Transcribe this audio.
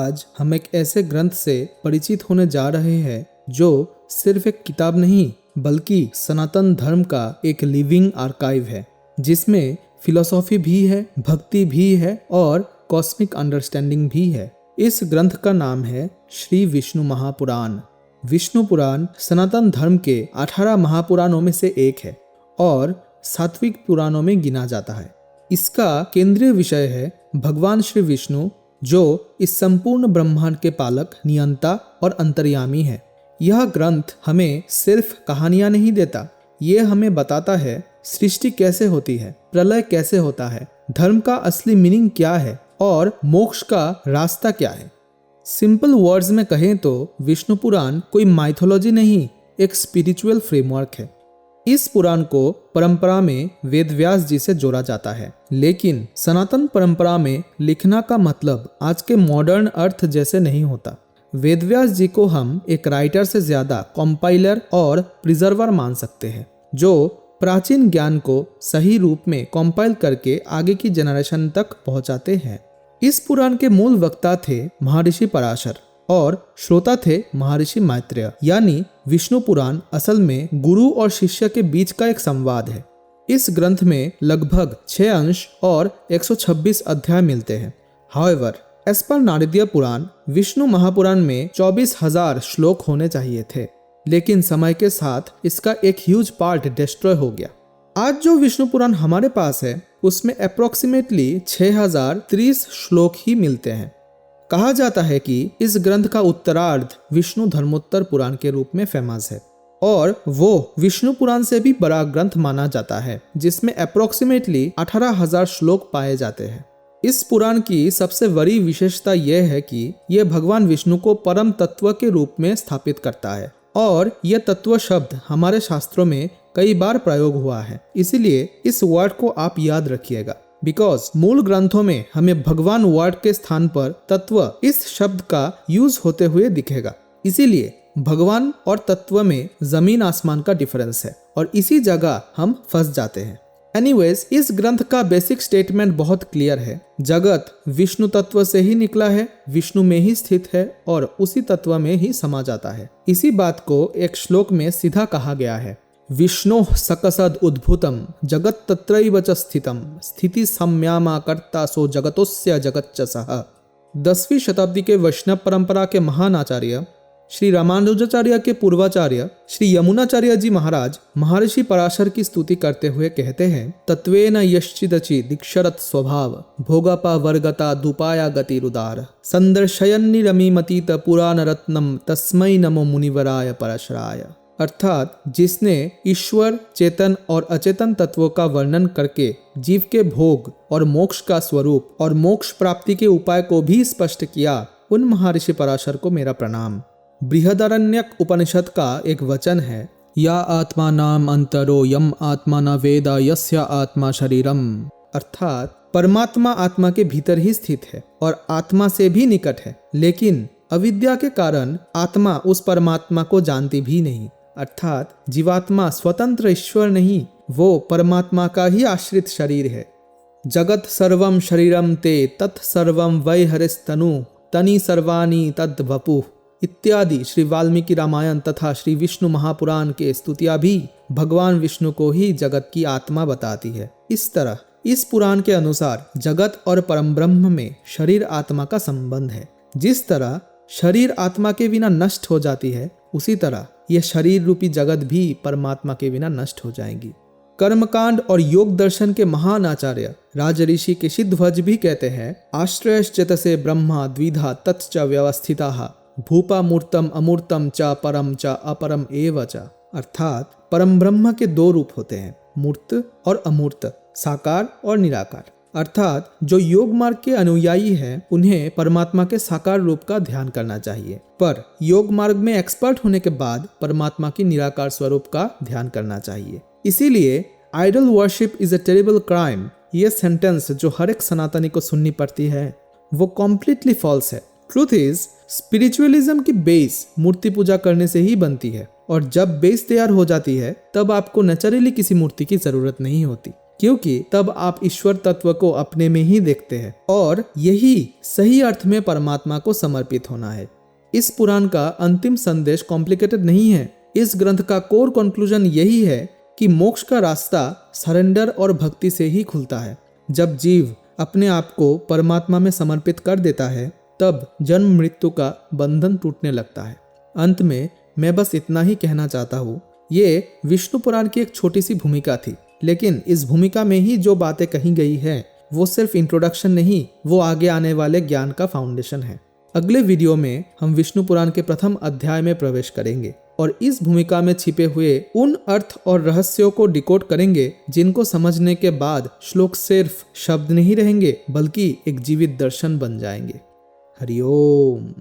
आज हम एक ऐसे ग्रंथ से परिचित होने जा रहे हैं जो सिर्फ एक किताब नहीं बल्कि सनातन धर्म का एक लिविंग आर्काइव है, जिसमें फिलॉसफी भी है, भक्ति भी है और कॉस्मिक अंडरस्टैंडिंग भी है। इस ग्रंथ का नाम है श्री विष्णु महापुराण। विष्णु पुराण सनातन धर्म के 18 महापुराणों में से एक है और सात्विक पुराणों में गिना जाता है। इसका केंद्रीय विषय है भगवान श्री विष्णु, जो इस संपूर्ण ब्रह्मांड के पालक, नियंता और अंतर्यामी है। यह ग्रंथ हमें सिर्फ कहानियां नहीं देता, ये हमें बताता है सृष्टि कैसे होती है, प्रलय कैसे होता है, धर्म का असली मीनिंग क्या है और मोक्ष का रास्ता क्या है। सिंपल वर्ड्स में कहें तो विष्णु पुराण कोई माइथोलॉजी नहीं, एक स्पिरिचुअल फ्रेमवर्क है। इस पुराण को परंपरा में वेद व्यास जी से जोड़ा जाता है, लेकिन सनातन परंपरा में लिखना का मतलब आज के मॉडर्न अर्थ जैसे नहीं होता। वेद व्यास जी को हम एक राइटर से ज्यादा कंपाइलर और प्रिजर्वर मान सकते हैं, जो प्राचीन ज्ञान को सही रूप में कंपाइल करके आगे की जनरेशन तक पहुंचाते हैं। इस पुराण के मूल वक्ता थे महर्षि पराशर और श्रोता थे महर्षि मैत्रेय। यानी विष्णु पुराण असल में गुरु और शिष्य के बीच का एक संवाद है। इस ग्रंथ में लगभग 6 अंश और 126 अध्याय मिलते हैं। हाउएवर, एज पर नारदीय पुराण, विष्णु महापुराण में 24,000 श्लोक होने चाहिए थे, लेकिन समय के साथ इसका एक ह्यूज पार्ट डिस्ट्रॉय हो गया। आज जो विष्णु पुराण हमारे पास है उसमें अप्रोक्सीमेटली 6030 श्लोक ही मिलते हैं। कहा जाता है कि इस ग्रंथ का उत्तरार्ध विष्णु धर्मोत्तर पुराण के रूप में फेमस है और वो विष्णु पुराण से भी बड़ा ग्रंथ माना जाता है, जिसमें अप्रोक्सीमेटली 18,000 श्लोक पाए जाते हैं। इस पुराण की सबसे बड़ी विशेषता यह है कि यह भगवान विष्णु को परम तत्व के रूप में स्थापित करता है और यह तत्व शब्द हमारे शास्त्रों में कई बार प्रयोग हुआ है, इसीलिए इस वर्ड को आप याद रखिएगा। बिकॉज मूल ग्रंथों में हमें भगवान वर्ड के स्थान पर तत्व इस शब्द का यूज होते हुए दिखेगा, इसीलिए भगवान और तत्व में जमीन आसमान का डिफरेंस है और इसी जगह हम फंस जाते हैं। एनीवेज, इस ग्रंथ का बेसिक स्टेटमेंट बहुत क्लियर है। जगत विष्णु तत्व से ही निकला है, विष्णु में ही स्थित है और उसी तत्व में ही समा जाता है। इसी बात को एक श्लोक में सीधा कहा गया है, विष्णु सकसद उद्भूतम जगत तत्रैव च स्थितम स्थिति सम्यामा कर्ता सो जगतोस्य जगच्च सः। 10वीं शताब्दी के वैष्णव परंपरा के महान आचार्य श्री रामानुजाचार्य के पूर्वाचार्य श्री यमुनाचार्य जी महाराज महर्षि पराशर की स्तुति करते हुए कहते हैं, तत्वेन यश्चिदचि दीक्षरत स्वभाव भोगपा वर्गता दुपाया गतिरुदार संदर्शयन्निरमीमतीत पुराण रत्नम तस्मै नमो मुनिवराय परशराय। अर्थात जिसने ईश्वर, चेतन और अचेतन तत्वों का वर्णन करके जीव के भोग और मोक्ष का स्वरूप और मोक्ष प्राप्ति के उपाय को भी स्पष्ट किया, उन महर्षि पराशर को मेरा प्रणाम। बृहदारण्यक उपनिषद का एक वचन है, या आत्मा नाम अंतरो यम आत्मा न वेदा यस्य आत्मा शरीरम। अर्थात परमात्मा आत्मा के भीतर ही स्थित है और आत्मा से भी निकट है, लेकिन अविद्या के कारण आत्मा उस परमात्मा को जानती भी नहीं। अर्थात जीवात्मा स्वतंत्र ईश्वर नहीं, वो परमात्मा का ही आश्रित शरीर है। जगत सर्वम शरीरम ते तत् सर्वम वै हरिस्तनु तनि सर्वाणि तद् वपुः इत्यादि श्री वाल्मीकि रामायण तथा श्री विष्णु महापुराण के स्तुतियां भी भगवान विष्णु को ही जगत की आत्मा बताती है। इस तरह इस पुराण के अनुसार जगत और परम ब्रह्म में शरीर आत्मा का संबंध है। जिस तरह शरीर आत्मा के बिना नष्ट हो जाती है, उसी तरह यह शरीर रूपी जगत भी परमात्मा के बिना नष्ट हो जाएगी। कर्मकांड और योग दर्शन के महान आचार्य राजऋषि केशिध्वज भी कहते हैं, आश्रयश्चेतसे ब्रह्मा द्विधा तच्च व्यवस्थिताः भूपा मूर्तम अमूर्तम च परम च अपरम एव च। अर्थात परम ब्रह्म के 2 रूप होते हैं, मूर्त और अमूर्त, साकार और निराकार। अर्थात जो योग मार्ग के अनुयायी हैं उन्हें परमात्मा के साकार रूप का ध्यान करना चाहिए, पर योग मार्ग में एक्सपर्ट होने के बाद परमात्मा की निराकार स्वरूप का ध्यान करना चाहिए। इसीलिए idol worship is a terrible crime, ये सेंटेंस जो हर एक सनातनी को सुननी पड़ती है वो कॉम्प्लीटली फॉल्स है। ट्रूथ इज स्पिरिचुअलिज्म की बेस मूर्ति पूजा करने से ही बनती है और जब बेस तैयार हो जाती है तब आपको नेचुरली किसी मूर्ति की जरूरत नहीं होती। क्योंकि तब आप ईश्वर तत्व को अपने में ही देखते हैं और यही सही अर्थ में परमात्मा को समर्पित होना है। इस पुराण का अंतिम संदेश कॉम्प्लिकेटेड नहीं है। इस ग्रंथ का कोर कंक्लूजन यही है कि मोक्ष का रास्ता सरेंडर और भक्ति से ही खुलता है। जब जीव अपने आप को परमात्मा में समर्पित कर देता है तब जन्म मृत्यु का बंधन टूटने लगता है। अंत में मैं बस इतना ही कहना चाहता हूँ, ये विष्णु पुराण की एक छोटी सी भूमिका थी, लेकिन इस भूमिका में ही जो बातें कही गई है वो सिर्फ इंट्रोडक्शन नहीं, वो आगे आने वाले ज्ञान का फाउंडेशन है। अगले वीडियो में हम विष्णु पुराण के प्रथम अध्याय में प्रवेश करेंगे और इस भूमिका में छिपे हुए उन अर्थ और रहस्यों को डिकोड करेंगे जिनको समझने के बाद श्लोक सिर्फ शब्द नहीं रहेंगे बल्कि एक जीवित दर्शन बन जाएंगे। हरि ओम।